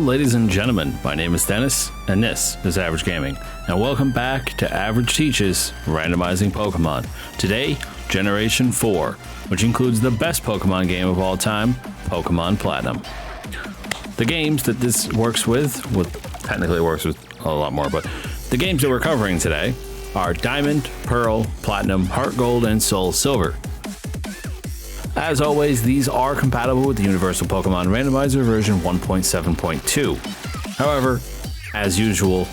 ladies and gentlemen, my name is Dennis, and this is Average Gaming, and welcome back to Average Teaches Randomizing Pokemon. Today, Generation 4, which includes the best Pokemon game of all time, Pokemon Platinum. The games that this works with, technically it works with a lot more, but the games that we're covering today are Diamond, Pearl, Platinum, Heart Gold, and Soul Silver. As always, these are compatible with the Universal Pokemon Randomizer version 1.7.2. However, as usual,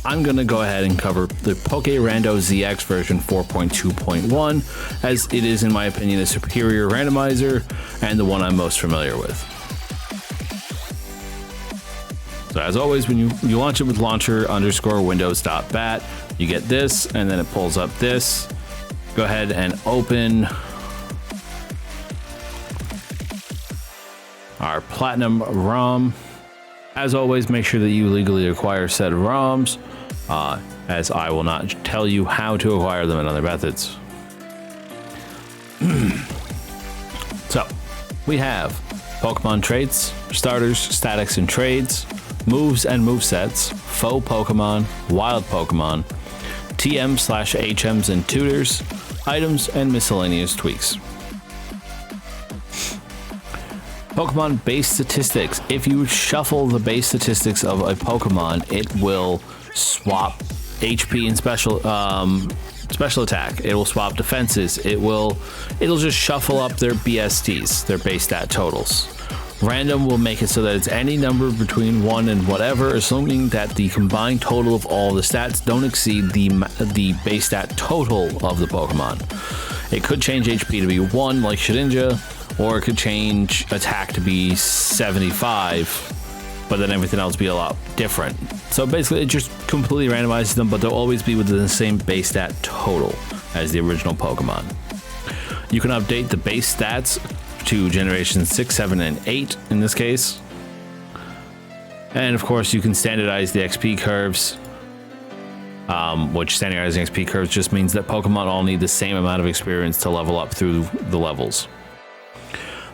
I'm going to go ahead and cover the Randomize ZX version 4.2.1, as it is, in my opinion, a superior randomizer and the one I'm most familiar with. So as always, when you launch it with launcher_windows.bat, you get this, and then it pulls up this. Go ahead and open our Platinum ROM. As always, make sure that you legally acquire said ROMs, as I will not tell you how to acquire them in other methods. So, we have Pokemon traits, starters, statics, and trades, moves and movesets, faux Pokemon, wild Pokemon, TM/HMs and tutors, items, and miscellaneous tweaks. Pokemon base statistics. If you shuffle the base statistics of a Pokemon, it will swap HP and special attack. It will swap defenses. It'll just shuffle up their BSTs, their base stat totals. Random will make it so that it's any number between 1 and whatever, assuming that the combined total of all the stats don't exceed the base stat total of the Pokemon. It could change HP to be 1 like Shedinja, or it could change attack to be 75, but then everything else be a lot different. So basically it just completely randomizes them, but they'll always be within the same base stat total as the original Pokemon. You can update the base stats to generation 6, 7, and 8 in this case. And of course you can standardize the XP curves, which standardizing XP curves just means that Pokemon all need the same amount of experience to level up through the levels.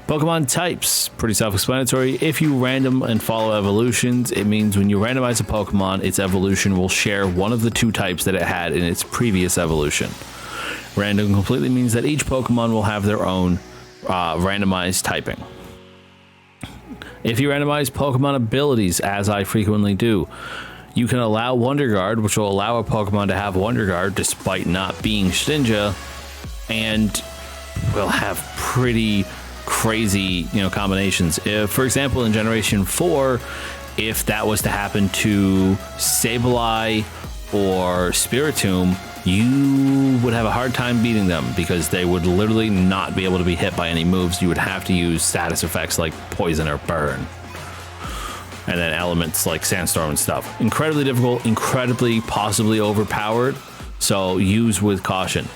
Pokemon types, pretty self-explanatory. If you random and follow evolutions, it means when you randomize a Pokemon, its evolution will share one of the two types that it had in its previous evolution. Random completely means that each Pokemon will have their own randomized typing. If you randomize Pokemon abilities, as I frequently do, you can allow Wonder Guard, which will allow a Pokemon to have Wonder Guard despite not being Shedinja, and will have pretty crazy, combinations. If, for example, in Generation 4, if that was to happen to Sableye or Spiritomb, you would have a hard time beating them because they would literally not be able to be hit by any moves. You would have to use status effects like Poison or Burn, and then elements like Sandstorm and stuff. Incredibly difficult, incredibly possibly overpowered, so use with caution.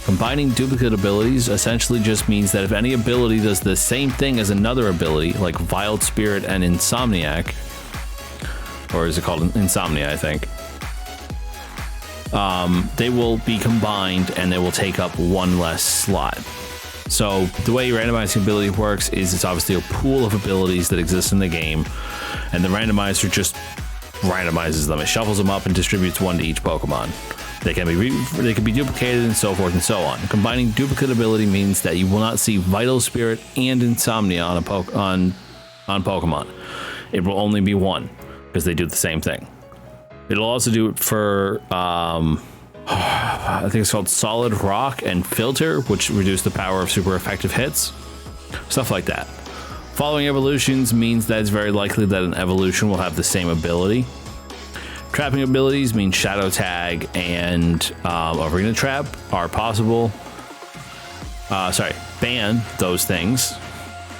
Combining duplicate abilities essentially just means that if any ability does the same thing as another ability, like Wild Spirit and Insomniac, or is it called Insomnia, I think, they will be combined and they will take up one less slot. So the way randomizing ability works is it's obviously a pool of abilities that exist in the game, and the randomizer just randomizes them. It shuffles them up and distributes one to each Pokemon. They can be duplicated and so forth and so on. Combining duplicate ability means that you will not see Vital Spirit and Insomnia on Pokemon. It will only be one because they do the same thing. It'll also do it for I think it's called Solid Rock and Filter, which reduce the power of super effective hits. Stuff like that. Following evolutions means that it's very likely that an evolution will have the same ability. Trapping abilities mean Shadow Tag and Arena Trap are possible. Ban those things.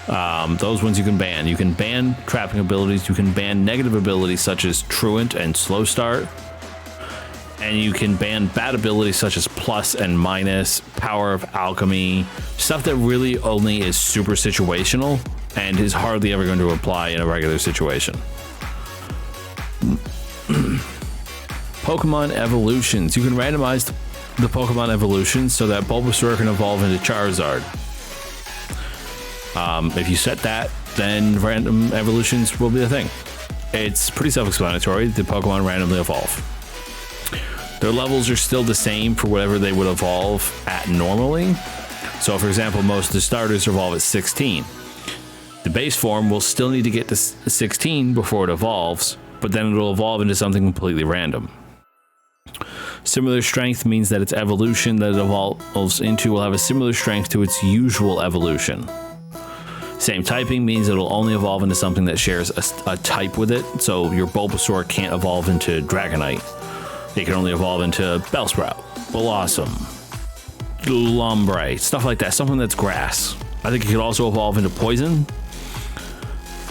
Those ones you can ban. You can ban trapping abilities. You can ban negative abilities such as Truant and Slow Start. And you can ban bad abilities such as Plus and Minus, Power of Alchemy, stuff that really only is super situational and is hardly ever going to apply in a regular situation. Pokemon evolutions. You can randomize the Pokemon evolutions so that Bulbasaur can evolve into Charizard. If you set that, then random evolutions will be a thing. it's pretty self-explanatory. The Pokemon randomly evolve. Their levels are still the same for whatever they would evolve at normally. So, for example, most of the starters evolve at 16. The base form will still need to get to 16 before it evolves, but then it'll evolve into something completely random. Similar strength means that its evolution that it evolves into will have a similar strength to its usual evolution. Same typing means it'll only evolve into something that shares a type with it. So your Bulbasaur can't evolve into Dragonite. It can only evolve into Bellsprout, Blossom, Lombre, stuff like that. Something that's grass. I think it could also evolve into Poison.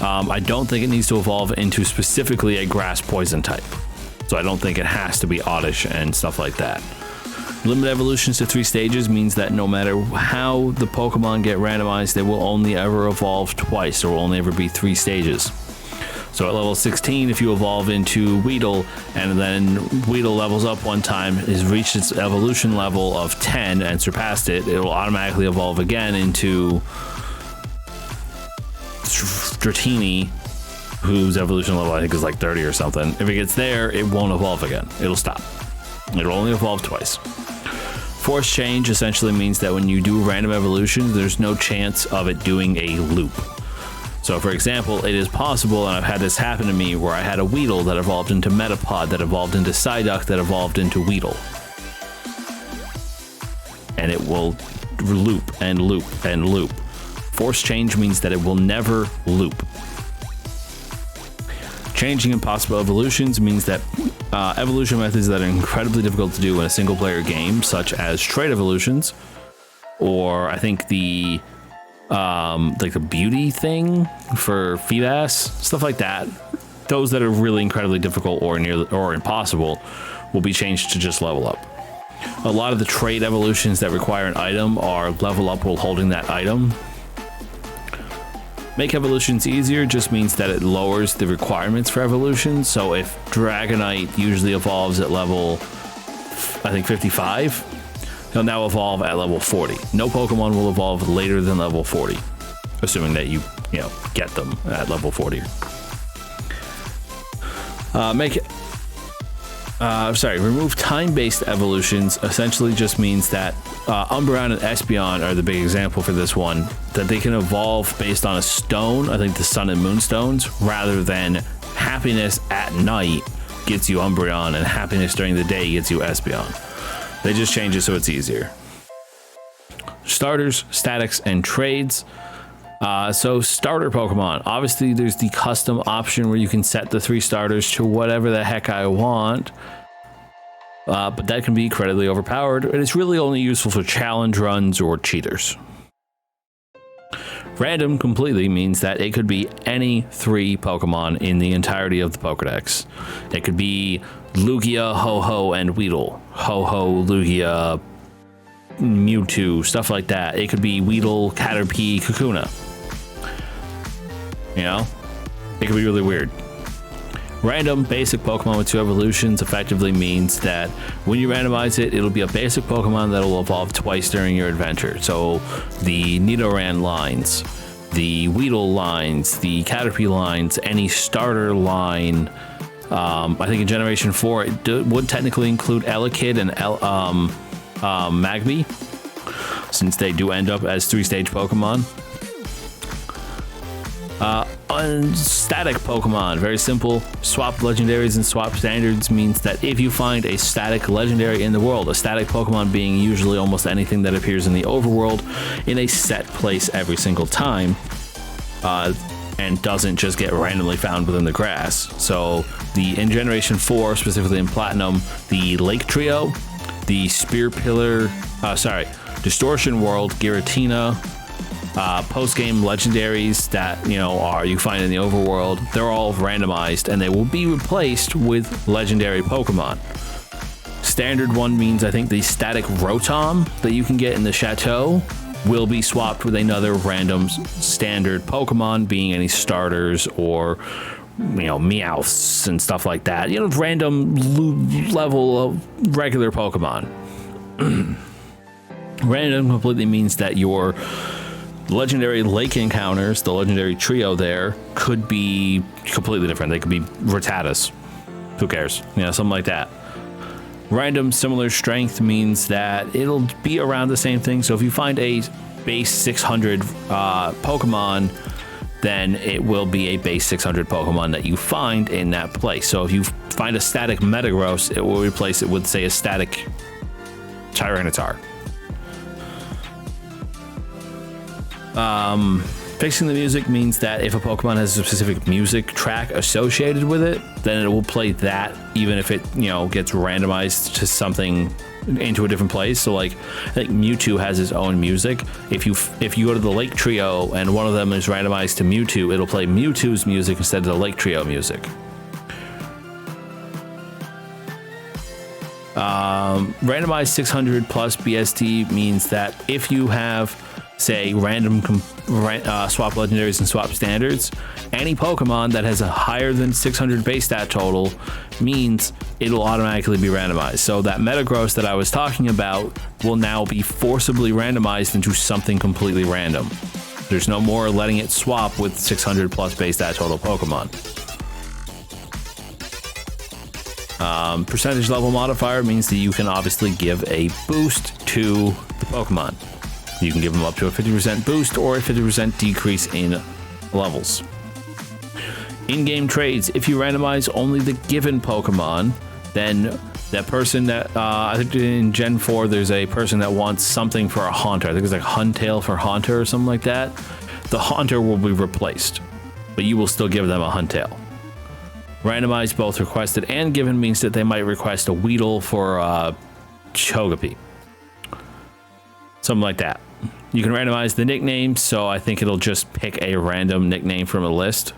I don't think it needs to evolve into specifically a grass poison type. So I don't think it has to be Oddish and stuff like that. Limit evolutions to 3 stages means that no matter how the Pokemon get randomized, they will only ever evolve twice. There will only ever be 3 stages. So at level 16, if you evolve into Weedle, and then Weedle levels up one time, has reached its evolution level of 10 and surpassed it, it will automatically evolve again into Dratini, whose evolution level I think is like 30 or something. If it gets there, it won't evolve again. It'll stop. It'll only evolve twice. Force change essentially means that when you do random evolutions, there's no chance of it doing a loop. So for example, it is possible, and I've had this happen to me, where I had a Weedle that evolved into Metapod, that evolved into Psyduck, that evolved into Weedle. And it will loop and loop and loop. Force change means that it will never loop. Changing impossible evolutions means that evolution methods that are incredibly difficult to do in a single player game, such as trait evolutions, or I think the like the beauty thing for Feebas, stuff like that. Those that are really incredibly difficult or impossible will be changed to just level up. A lot of the trait evolutions that require an item are level up while holding that item. Make evolutions easier just means that it lowers the requirements for evolution. So if Dragonite usually evolves at level, I think 55, he'll now evolve at level 40. No Pokemon will evolve later than level 40, assuming that you get them at level 40. Remove time-based evolutions essentially just means that Umbreon and Espeon are the big example for this one, that they can evolve based on a stone, I think the Sun and Moon stones, rather than happiness at night gets you Umbreon and happiness during the day gets you Espeon. They just change it so it's easier. Starters, statics, and trades. So starter Pokemon, obviously there's the custom option where you can set the 3 starters to whatever the heck I want, but that can be incredibly overpowered, and it's really only useful for challenge runs or cheaters. Random completely means that it could be any 3 Pokemon in the entirety of the Pokedex. It could be Lugia, Ho-Oh, and Weedle. Ho-Oh, Lugia, Mewtwo, stuff like that. It could be Weedle, Caterpie, Kakuna. It could be really weird. Random basic Pokemon with 2 evolutions effectively means that when you randomize it, it'll be a basic Pokemon that will evolve twice during your adventure. So the Nidoran lines, the Weedle lines, the Caterpie lines, any starter line. I think in Generation 4 it would technically include Elekid and Magby, since they do end up as 3-stage Pokemon. Unstatic Pokemon, very simple. Swap legendaries and swap standards means that if you find a static legendary in the world, a static Pokemon being usually almost anything that appears in the overworld in a set place every single time, and doesn't just get randomly found within the grass. So in Generation 4, specifically in Platinum, the Lake Trio, the Spear Pillar, Distortion World, Giratina, post-game legendaries that you find in the overworld, they're all randomized and they will be replaced with legendary Pokemon. Standard one means I think the static Rotom that you can get in the Chateau will be swapped with another random standard Pokemon, being any starters or Meowths and stuff like that. Random level of regular Pokemon. Random completely means that your The legendary lake encounters, the legendary trio there, could be completely different. They could be Rattatas. Who cares? You know, something like that. Random similar strength means that it'll be around the same thing. So if you find a base 600 Pokemon, then it will be a base 600 Pokemon that you find in that place. So if you find a static Metagross, it will replace it with, say, a static Tyranitar. Fixing the music means that if a Pokemon has a specific music track associated with it, then it will play that even if it, you know, gets randomized to something into a different place. So like, I think Mewtwo has its own music. If you go to the Lake Trio and one of them is randomized to Mewtwo, it'll play Mewtwo's music instead of the Lake Trio music. Randomized 600 plus BST means that if you have, say, random swap legendaries and swap standards, any Pokemon that has a higher than 600 base stat total means it'll automatically be randomized. So that Metagross that I was talking about will now be forcibly randomized into something completely random. There's no more letting it swap with 600 plus base stat total Pokemon. Percentage level modifier means that you can obviously give a boost to the Pokemon. You can give them up to a 50% boost or a 50% decrease in levels. In-game trades, if you randomize only the given Pokemon, then that person that, I think in Gen 4, there's a person that wants something for a Haunter. I think it's like Huntail for Haunter or something like that. The Haunter will be replaced, but you will still give them a Huntail. Randomize both requested and given means that they might request a Weedle for Chogepi. Something like that. You can randomize the nicknames, so I think it'll just pick a random nickname from a list.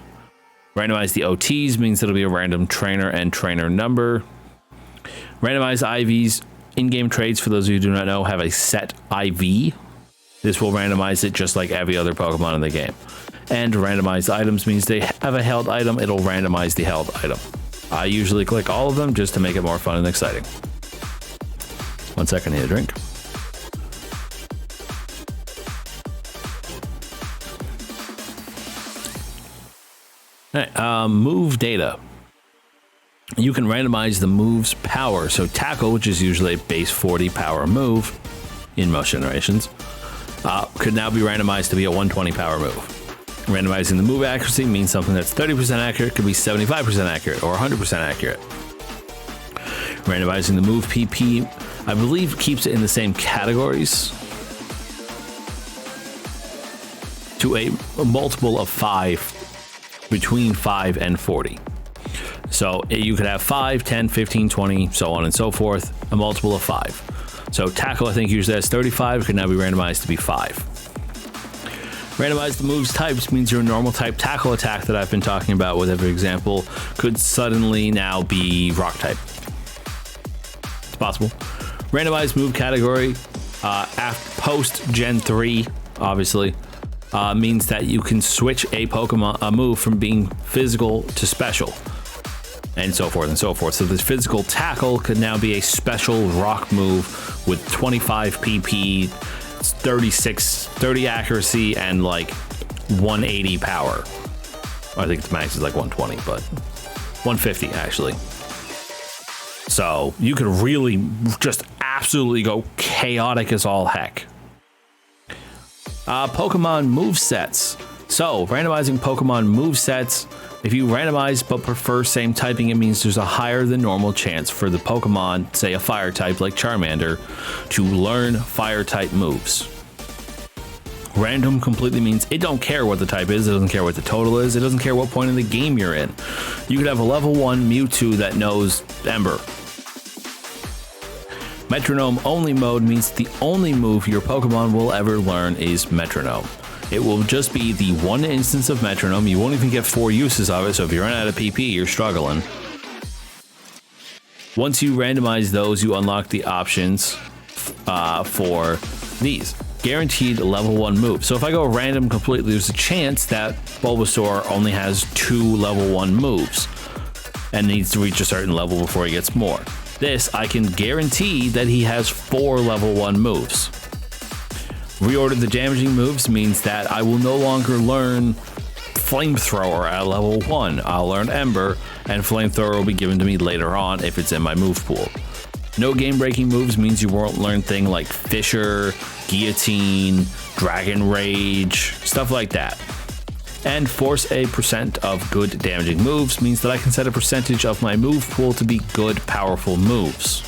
Randomize the OTs means it'll be a random trainer and trainer number. Randomize IVs. In-game trades, for those of you who do not know, have a set IV. This will randomize it just like every other Pokemon in the game. And randomized items means they have a held item, it'll randomize the held item. I usually click all of them just to make it more fun and exciting. 1 second, I need a drink. All right, move data. You can randomize the move's power. So Tackle, which is usually a base 40 power move in most generations, could now be randomized to be a 120 power move. Randomizing the move accuracy means something that's 30% accurate could be 75% accurate or 100% accurate. Randomizing the move PP, I believe, keeps it in the same categories to a multiple of 5, between 5 and 40. So you could have 5, 10, 15, 20, so on and so forth, a multiple of 5. So Tackle, I think, usually has 35, could now be randomized to be 5. Randomize the move's types means your normal type tackle attack that I've been talking about with every example could suddenly now be rock type. It's possible. Randomize move category post Gen 3, obviously, means that you can switch a move from being physical to special, and so forth and so forth. So this physical tackle could now be a special rock move with 25 PP, 30 accuracy, and like 180 power. I think the max is like 120, but 150 actually. So you could really just absolutely go chaotic as all heck. Pokemon movesets. So randomizing Pokemon movesets. If you randomize but prefer same typing, it means there's a higher than normal chance for the Pokemon, say a fire type like Charmander, to learn fire type moves. Random completely means it don't care what the type is, it doesn't care what the total is, it doesn't care what point in the game you're in. You could have a level 1 Mewtwo that knows Ember. Metronome Only mode means the only move your Pokemon will ever learn is Metronome. It will just be the one instance of Metronome. You won't even get 4 uses of it, so if you run out of PP, you're struggling. Once you randomize those, you unlock the options for these. Guaranteed level 1 move. So if I go random completely, there's a chance that Bulbasaur only has 2 level 1 moves and needs to reach a certain level before he gets more. This, I can guarantee that he has 4 level 1 moves. Reorder the damaging moves means that I will no longer learn Flamethrower at level 1. I'll learn Ember, and Flamethrower will be given to me later on if it's in my move pool. No game-breaking moves means you won't learn things like Fissure, Guillotine, Dragon Rage, stuff like that. And force a % of good damaging moves means that I can set a percentage of my move pool to be good, powerful moves.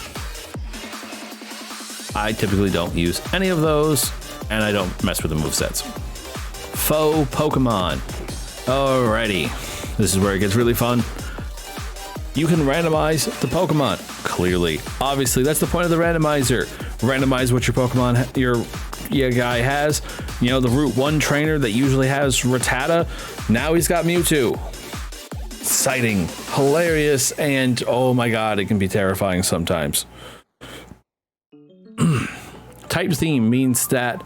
I typically don't use any of those, and I don't mess with the movesets. Faux Pokemon. Alrighty, this is where it gets really fun. You can randomize the Pokemon. Clearly, obviously, that's the point of the randomizer. Randomize what your Pokemon, your guy has. You know, the Route 1 trainer that usually has Rattata, now he's got Mewtwo. Exciting, hilarious, and oh my god, it can be terrifying sometimes. Type theme means that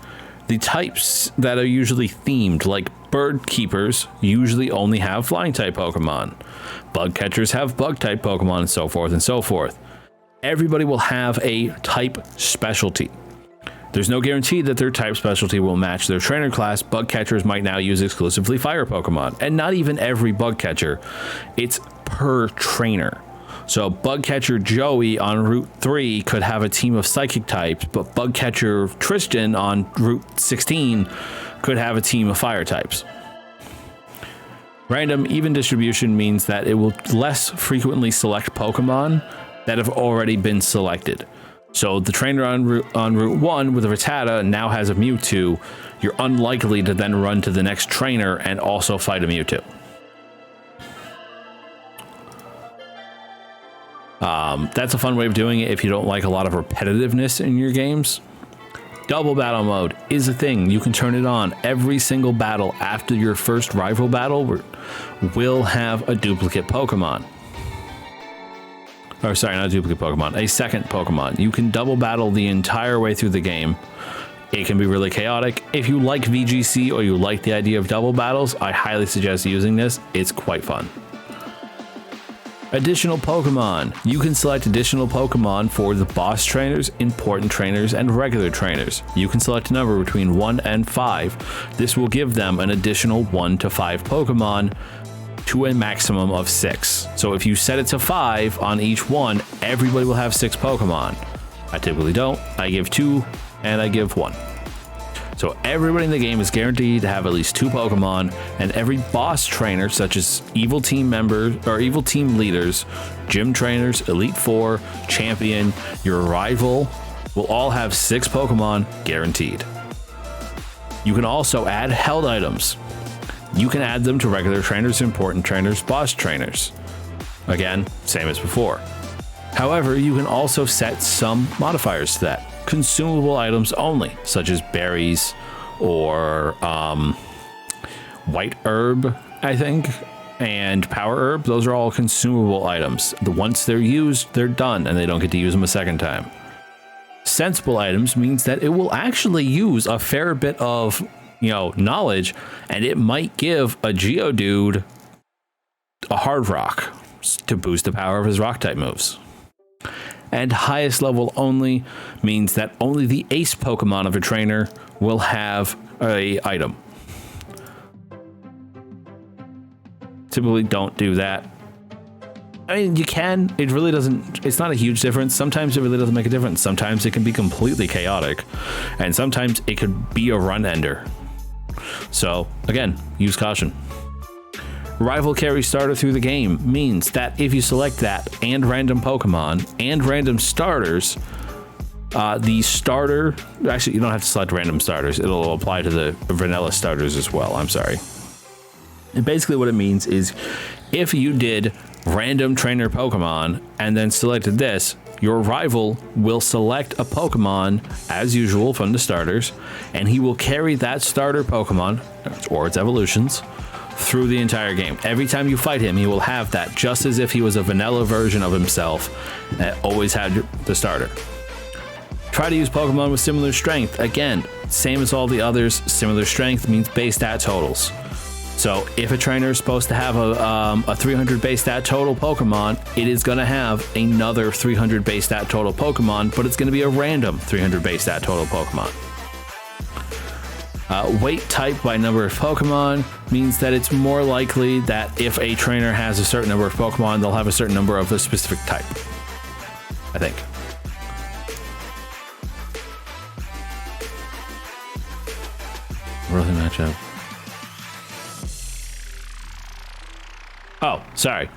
the types that are usually themed, like bird keepers, usually only have flying type Pokemon. Bug catchers have bug type Pokemon, and so forth and so forth. Everybody will have a type specialty. There's no guarantee that their type specialty will match their trainer class. Bug catchers might now use exclusively fire Pokemon, and not even every bug catcher. It's per trainer. So bug catcher Joey on Route 3 could have a team of psychic types, but bug catcher Tristan on Route 16 could have a team of fire types. Random even distribution means that it will less frequently select Pokemon that have already been selected. So the trainer on Route 1 with a Rattata now has a Mewtwo. You're unlikely to then run to the next trainer and also fight a Mewtwo. That's a fun way of doing it if you don't like a lot of repetitiveness in your games. Double battle mode is a thing. You can turn it on. Every single battle after your first rival battle will have a duplicate Pokemon. Or sorry, not a duplicate Pokemon, a second Pokemon. You can double battle the entire way through the game. It can be really chaotic. If you like VGC or you like the idea of double battles, I highly suggest using this. It's quite fun. Additional Pokemon. You can select additional Pokemon for the boss trainers, important trainers, and regular trainers. You can select a number between 1 and 5. This will give them an additional 1 to 5 Pokemon to a maximum of 6. So if you set it to 5 on each one, everybody will have 6 Pokemon. I typically don't. I give 2 and I give 1. So everybody in the game is guaranteed to have at least 2 Pokemon, and every boss trainer, such as evil team members or evil team leaders, gym trainers, Elite Four, champion, your rival, will all have 6 Pokemon guaranteed. You can also add held items. You can add them to regular trainers, important trainers, boss trainers. Again, same as before. However, you can also set some modifiers to that. Consumable items only, such as berries or white herb, I think, and power herb. Those are all consumable items. Once they're used, they're done, and they don't get to use them a second time. Sensible items means that it will actually use a fair bit of, knowledge, and it might give a Geodude a hard rock to boost the power of his rock type moves. And highest level only means that only the ace Pokemon of a trainer will have a item. Typically don't do that. I mean, you can. It really doesn't. It's not a huge difference. Sometimes it really doesn't make a difference. Sometimes it can be completely chaotic, and sometimes it could be a run ender. So again, use caution. Rival carry starter through the game means that if you select that and random Pokemon and random starters, the starter, actually you don't have to select random starters, it'll apply to the vanilla starters as well, I'm sorry. And basically what it means is if you did random trainer Pokemon and then selected this, your rival will select a Pokemon as usual from the starters, and he will carry that starter Pokemon or its evolutions through the entire game. Every time you fight him, he will have that, just as if he was a vanilla version of himself that always had the starter. Try to use Pokemon with similar strength. Again, same as all the others, similar strength means base stat totals. So if a trainer is supposed to have a 300 base stat total Pokemon, it is going to have another 300 base stat total Pokemon, but it's going to be a random 300 base stat total Pokemon. Weight type by number of Pokemon means that it's more likely that if a trainer has a certain number of Pokemon, they'll have a certain number of a specific type. I think. Worthy matchup. Oh, sorry.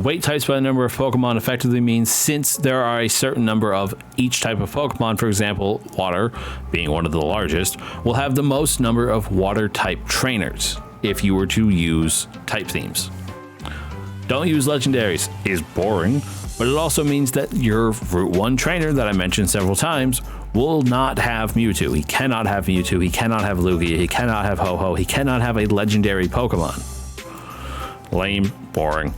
Weight types by the number of Pokemon effectively means since there are a certain number of each type of Pokemon, for example, water being one of the largest, will have the most number of water type trainers if you were to use type themes. Don't use legendaries is boring, but it also means that your Route 1 trainer that I mentioned several times will not have Mewtwo. He cannot have Mewtwo, he cannot have Lugia, he cannot have Ho-Oh, he cannot have a legendary Pokemon. Lame, boring.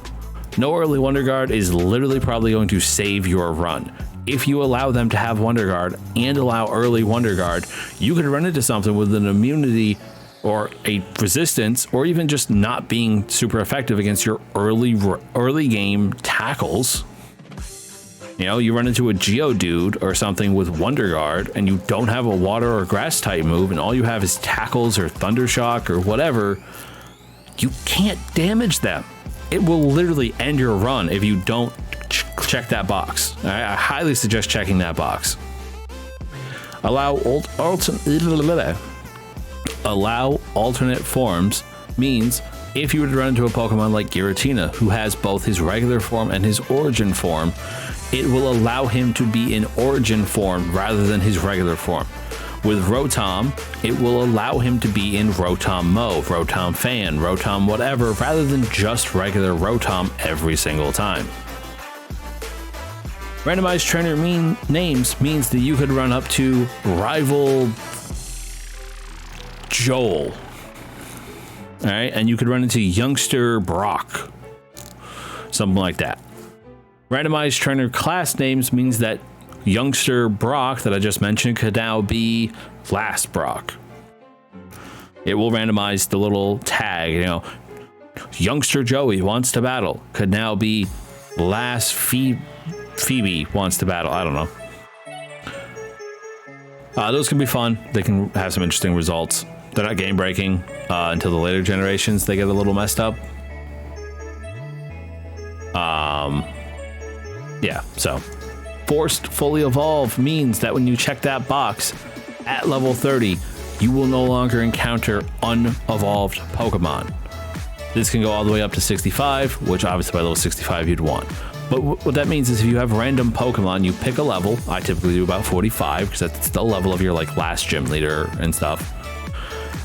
No early Wonder Guard is literally probably going to save your run. If you allow them to have Wonder Guard and allow early Wonder Guard, you could run into something with an immunity or a resistance, or even just not being super effective against your early game tackles. You know, you run into a Geodude or something with Wonder Guard and you don't have a water or grass type move and all you have is tackles or Thunder Shock or whatever, you can't damage them. It will literally end your run if you don't check that box. I highly suggest checking that box. Allow alternate forms means if you were to run into a Pokemon like Giratina, who has both his regular form and his origin form, it will allow him to be in origin form rather than his regular form. With Rotom, it will allow him to be in Rotom Mo, Rotom Fan, Rotom whatever, rather than just regular Rotom every single time. Randomized trainer names means that you could run up to rival Joel. All right, and you could run into youngster Brock. Something like that. Randomized trainer class names means that youngster Brock that I just mentioned could now be last Brock. It will randomize the little tag, you know, youngster Joey wants to battle could now be last Phoebe wants to battle. I don't know. Those can be fun. They can have some interesting results. They're not game breaking until the later generations. They get a little messed up. Yeah, so forced fully evolve means that when you check that box at level 30, you will no longer encounter unevolved Pokemon. This can go all the way up to 65, which obviously by level 65 you'd want. But what that means is if you have random Pokemon, you pick a level. I typically do about 45 because that's the level of your like last gym leader and stuff.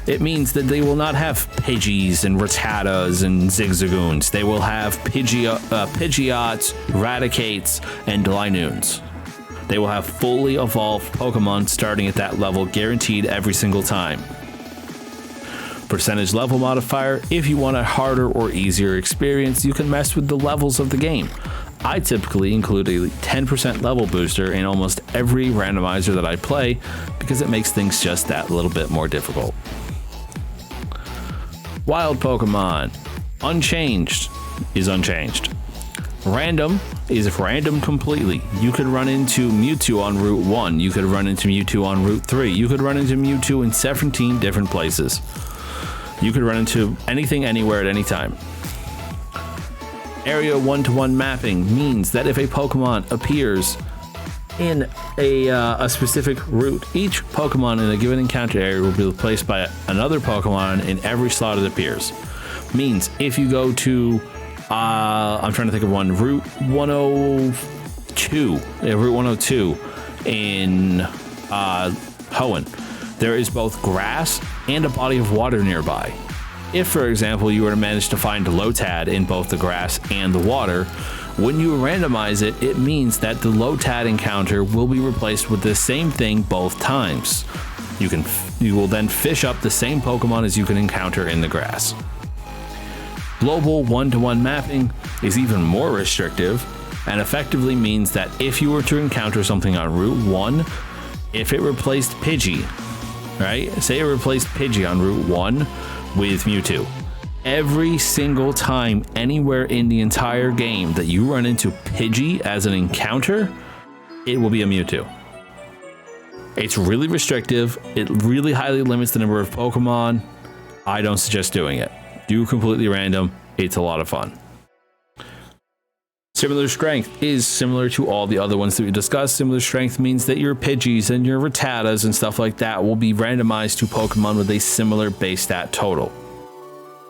It means that they will not have Pidgeys and Rattatas and Zigzagoons. They will have Pidgeots, Raticates, and Linoons. They will have fully evolved Pokemon starting at that level, guaranteed every single time. Percentage level modifier. If you want a harder or easier experience, you can mess with the levels of the game. I typically include a 10% level booster in almost every randomizer that I play because it makes things just that little bit more difficult. Wild Pokemon. Unchanged is unchanged. Random is random completely. You could run into Mewtwo on Route 1. You could run into Mewtwo on Route 3. You could run into Mewtwo in 17 different places. You could run into anything, anywhere, at any time. Area 1-to-1 mapping means that if a Pokemon appears in a specific route, each Pokemon in a given encounter area will be replaced by another Pokemon in every slot it appears. Means if you go to, I'm trying to think of one, Route 102 in Hoenn, there is both grass and a body of water nearby. If, for example, you were to manage to find Lotad in both the grass and the water, when you randomize it, it means that the Lotad encounter will be replaced with the same thing both times. You will then fish up the same Pokemon as you can encounter in the grass. Global 1-to-1 mapping is even more restrictive and effectively means that if you were to encounter something on Route 1, if it replaced Pidgey, right? Say it replaced Pidgey on Route 1 with Mewtwo. Every single time anywhere in the entire game that you run into Pidgey as an encounter, it will be a Mewtwo. It's really restrictive. It really highly limits the number of Pokemon. I don't suggest doing it. Do completely random. It's a lot of fun. Similar strength is similar to all the other ones that we discussed. Similar strength means that your Pidgeys and your Rattatas and stuff like that will be randomized to Pokemon with a similar base stat total.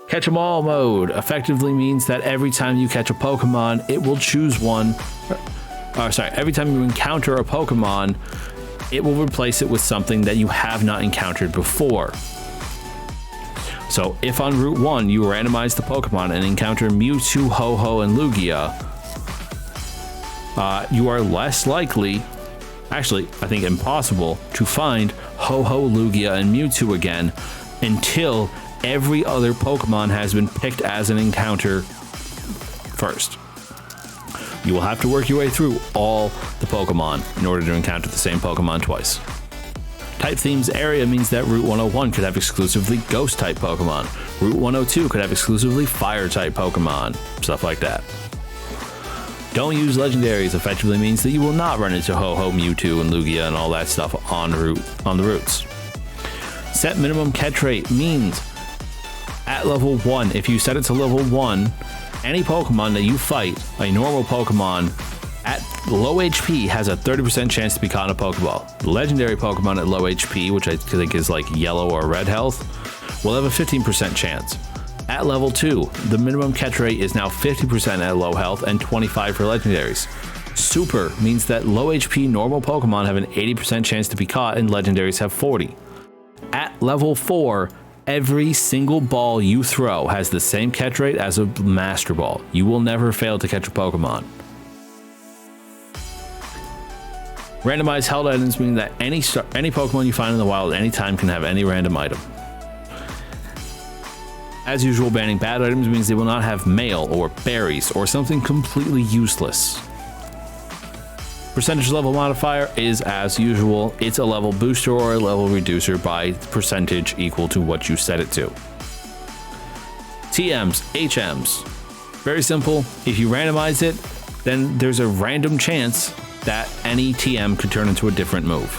Catch 'em all mode effectively means that every time you catch a Pokemon, it will choose one. Every time you encounter a Pokemon, it will replace it with something that you have not encountered before. So if on Route 1 you randomize the Pokemon and encounter Mewtwo, Ho-Oh, and Lugia, you are less likely, actually I think impossible, to find Ho-Oh, Lugia, and Mewtwo again until every other Pokemon has been picked as an encounter first. You will have to work your way through all the Pokemon in order to encounter the same Pokemon twice. Type Themes area means that Route 101 could have exclusively Ghost type Pokemon. Route 102 could have exclusively Fire type Pokemon, stuff like that. Don't use legendaries effectively means that you will not run into Ho-Oh, Mewtwo, and Lugia and all that stuff on the routes. Set minimum catch rate means at level 1, if you set it to level 1, any Pokemon that you fight, a normal Pokemon, at low HP has a 30% chance to be caught in a Pokeball. The legendary Pokemon at low HP, which I think is like yellow or red health, will have a 15% chance. At level 2, the minimum catch rate is now 50% at low health and 25% for legendaries. Super means that low HP normal Pokemon have an 80% chance to be caught and legendaries have 40%. At level 4, every single ball you throw has the same catch rate as a Master Ball. You will never fail to catch a Pokemon. Randomized held items mean that any Pokemon you find in the wild at any time can have any random item. As usual, banning bad items means they will not have mail or berries or something completely useless. Percentage level modifier is as usual. It's a level booster or a level reducer by percentage equal to what you set it to. TMs, HMs. Very simple. If you randomize it, then there's a random chance that any TM could turn into a different move.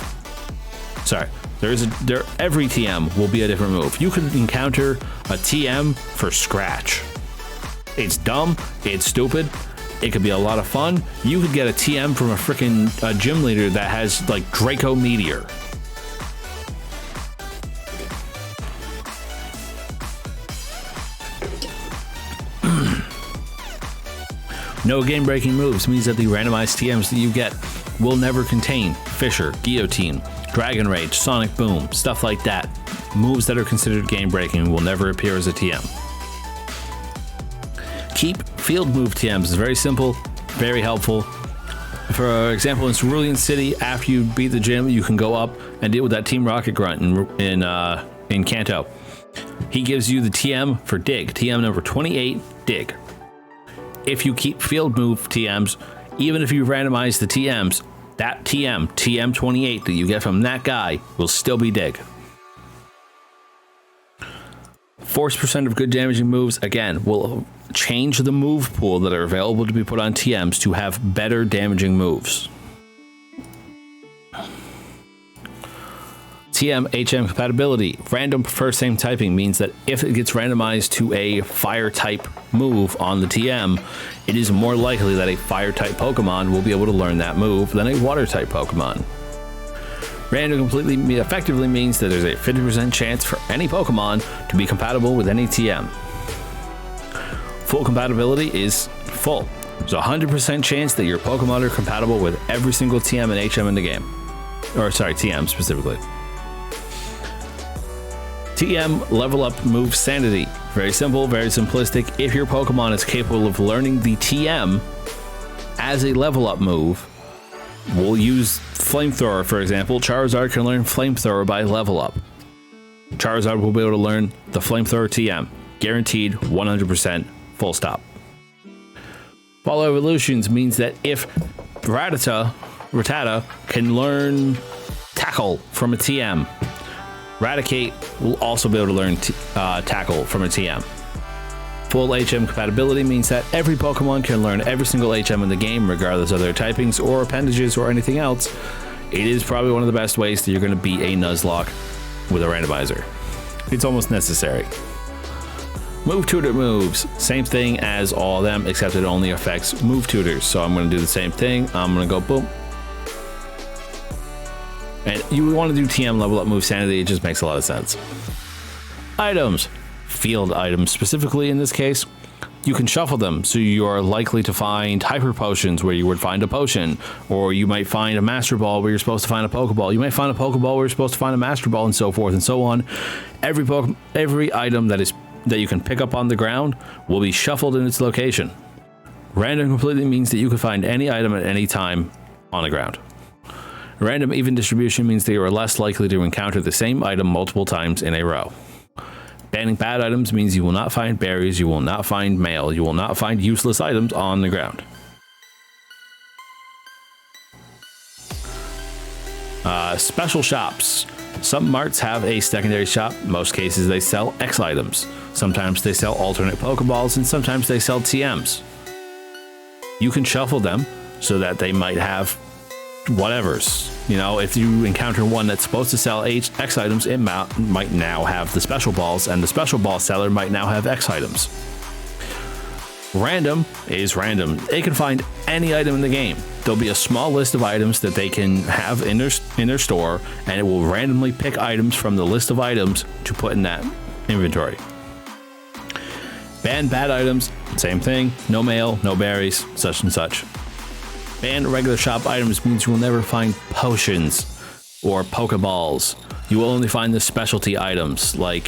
Sorry, every TM will be a different move. You could encounter a TM for Scratch. It's dumb, it's stupid, it could be a lot of fun. You could get a TM from a freaking gym leader that has like Draco Meteor. No game-breaking moves means that the randomized TMs that you get will never contain Fissure, Guillotine, Dragon Rage, Sonic Boom, stuff like that. Moves that are considered game-breaking will never appear as a TM. Keep field move TMs is very simple, very helpful. For example, in Cerulean City, after you beat the gym, you can go up and deal with that Team Rocket Grunt in Kanto. He gives you the TM for Dig, TM number 28, Dig. If you keep field move TMs, even if you randomize the TMs, that TM 28 that you get from that guy will still be Dig. Force percent of good damaging moves, again, will change the move pool that are available to be put on TMs to have better damaging moves. TM HM compatibility. Random prefer same typing means that if it gets randomized to a fire type move on the TM, it is more likely that a fire type Pokemon will be able to learn that move than a water type Pokemon. Random completely effectively means that there's a 50% chance for any Pokemon to be compatible with any TM. Full compatibility is full. There's a 100% chance that your Pokemon are compatible with every single TM and HM in the game. Or sorry, TM specifically. TM level up move sanity. Very simple, very simplistic. If your Pokemon is capable of learning the TM as a level up move, we'll use Flamethrower for example. Charizard can learn Flamethrower by level up. Charizard will be able to learn the Flamethrower TM. Guaranteed 100%, full stop. Follow evolutions means that if Rattata can learn Tackle from a TM, Raticate will also be able to learn Tackle from a TM. Full HM compatibility means that every Pokemon can learn every single HM in the game, regardless of their typings or appendages or anything else. it is probably one of the best ways that you're going to beat a Nuzlocke with a randomizer. It's almost necessary. Move tutor moves, same thing as all of them, except it only affects move tutors. So I'm going to do the same thing. I'm going to go boom. And you want to do TM level up move sanity. It just makes a lot of sense. Items, field items specifically in this case. You can shuffle them, so you are likely to find hyper potions where you would find a potion, or you might find a master ball where you're supposed to find a pokeball. You might find a pokeball where you're supposed to find a master ball, and so forth and so on. Every item that you can pick up on the ground will be shuffled in its location. Random completely means that you can find any item at any time on the ground. Random even distribution means that you are less likely to encounter the same item multiple times in a row. Banning bad items means you will not find berries, you will not find mail, you will not find useless items on the ground. Special shops. Some marts have a secondary shop. Most cases they sell X items. Sometimes they sell alternate Pokeballs, and sometimes they sell TMs. You can shuffle them so that they might have whatevers. You know, if you encounter one that's supposed to sell X items, it might now have the special balls, and the special ball seller might now have X items. Random is random. They can find any item in the game. There'll be a small list of items that they can have in their store, and it will randomly pick items from the list of items to put in that inventory. Ban bad items, same thing. No mail, no berries, such and such. Ban regular shop items means you will never find potions or Pokeballs. You will only find the specialty items like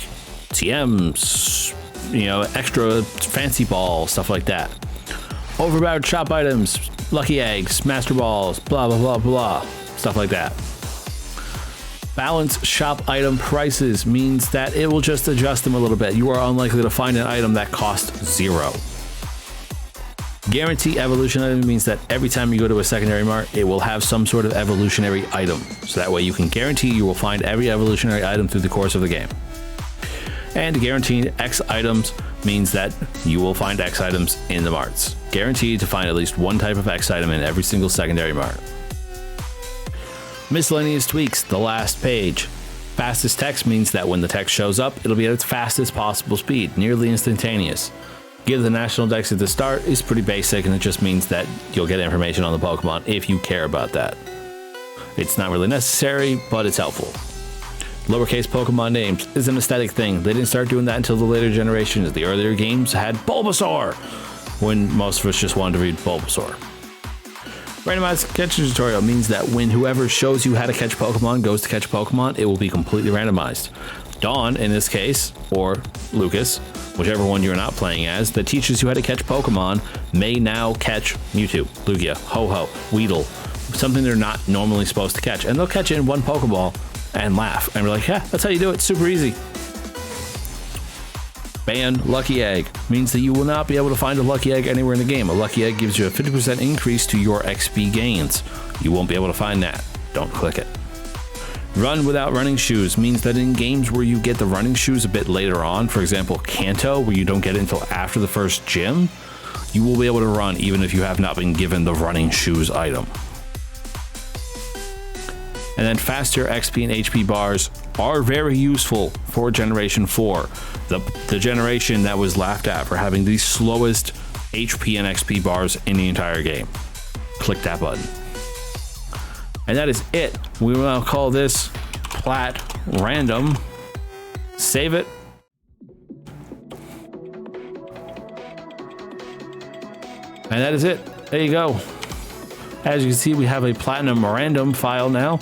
TMs, you know, extra fancy ball, stuff like that. Overpowered shop items, lucky eggs, master balls, blah, blah, blah, blah, stuff like that. Balanced shop item prices means that it will just adjust them a little bit. You are unlikely to find an item that costs 0. Guarantee evolution item means that every time you go to a secondary mart, it will have some sort of evolutionary item. So that way you can guarantee you will find every evolutionary item through the course of the game. And guaranteed X items means that you will find X items in the marts. Guaranteed to find at least one type of X item in every single secondary mart. Miscellaneous tweaks, the last page. Fastest text means that when the text shows up, it'll be at its fastest possible speed, nearly instantaneous. Give the national dex at the start is pretty basic, and it just means that you'll get information on the Pokemon if you care about that. It's not really necessary, but it's helpful. Lowercase Pokemon names is an aesthetic thing. They didn't start doing that until the later generations. The earlier games had Bulbasaur, when most of us just wanted to read Bulbasaur. Randomized catching tutorial means that when whoever shows you how to catch Pokemon goes to catch Pokemon, it will be completely randomized. Dawn, in this case, or Lucas, whichever one you're not playing as, that teaches you how to catch Pokemon may now catch Mewtwo, Lugia, Ho-Ho, Weedle, something they're not normally supposed to catch. And they'll catch it in one Pokeball and laugh. And we're like, yeah, that's how you do it. Super easy. Ban Lucky Egg means that you will not be able to find a Lucky Egg anywhere in the game. A Lucky Egg gives you a 50% increase to your XP gains. You won't be able to find that. Don't click it. Run without running shoes means that in games where you get the running shoes a bit later on, for example, Kanto, where you don't get it until after the first gym, you will be able to run even if you have not been given the running shoes item. And then faster XP and HP bars are very useful for Generation 4, the generation that was laughed at for having the slowest HP and XP bars in the entire game. Click that button. And that is it. We will now call this Plat Random. Save it. And that is it. There you go. As you can see, we have a Platinum Random file now.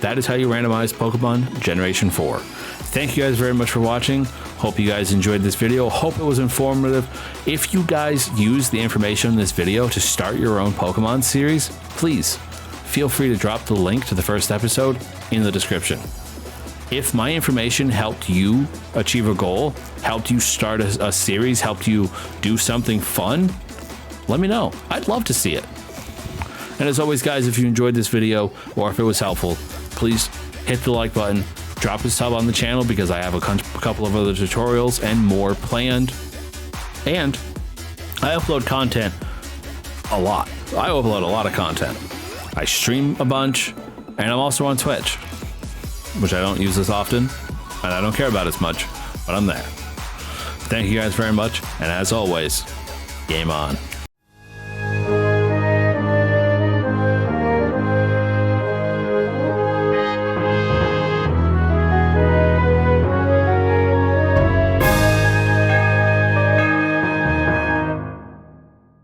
That is how you randomize Pokemon Generation 4. Thank you guys very much for watching. Hope you guys enjoyed this video. Hope it was informative. If you guys use the information in this video to start your own Pokemon series, please feel free to drop the link to the first episode in the description. If my information helped you achieve a goal, helped you start a series, helped you do something fun, let me know. I'd love to see it. And as always, guys, if you enjoyed this video or if it was helpful, please hit the like button, drop a sub on the channel because I have a couple of other tutorials and more planned. And I upload content a lot. I upload a lot of content. I stream a bunch, And I'm also on Twitch, which I don't use as often, and I don't care about as much, but I'm there. Thank you guys very much, and as always, game on.